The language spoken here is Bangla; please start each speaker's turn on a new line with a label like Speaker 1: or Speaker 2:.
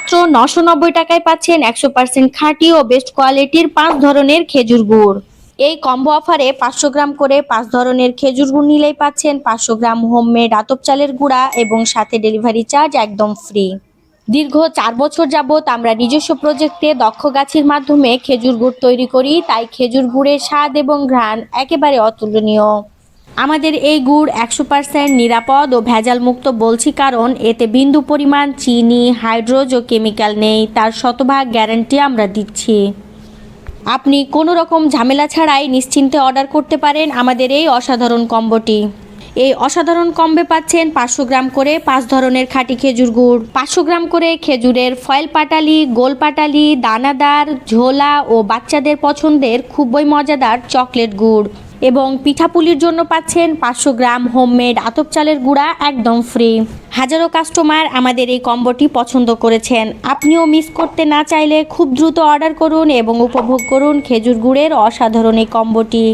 Speaker 1: মাত্র 990 টাকায় পাচ্ছেন 100% খাঁটি ও বেস্ট কোয়ালিটির 5 ধরনের খেজুর গুড়। এই কম্বো অফারে 500 গ্রাম করে 5 ধরনের খেজুর গুড় নিলেই পাচ্ছেন 500 গ্রাম হোমমেড আতপ চালের গুঁড়া এবং সাথে ডেলিভারি চার্জ একদম ফ্রি। দীর্ঘ 4 বছর যাবত আমরা নিজস্ব প্রজেক্টে দক্ষ গাছের মাধ্যমে খেজুর গুড় তৈরি করি, তাই খেজুর গুড়ের স্বাদ এবং ঘ্রাণ একেবারে অতুলনীয়। আমাদের এই গুড় 100% নিরাপদ ও ভেজাল মুক্ত বলছি কারণ এতে বিন্দু পরিমাণ চিনি, হাইড্রোজ ও কেমিক্যাল নেই, তার শতভাগ গ্যারান্টি আমরা দিচ্ছি। আপনি কোনো রকম ঝামেলা ছাড়াই নিশ্চিন্তে অর্ডার করতে পারেন আমাদের এই অসাধারণ কম্বোটি। এই অসাধারণ কম্বে পাচ্ছেন 500 গ্রাম করে 5 ধরনের খাঁটি খেজুর গুড়, 500 গ্রাম করে খেজুরের ফয়েল পাটালি, গোল পাটালি, দানাদার, ঝোলা ও বাচ্চাদের পছন্দের খুবই মজাদার চকলেট গুড় এবং পিঠাপুলির জন্য পাচ্ছেন 500 গ্রাম হোমমেড আতপ চালের গুঁড়া একদম ফ্রি। হাজারো কাস্টমার আমাদের এই কম্বোটি পছন্দ করেছেন। আপনিও মিস করতে না চাইলে খুব দ্রুত অর্ডার করুন এবং উপভোগ করুন খেজুর গুড়ের অসাধারণ এই কম্বোটি।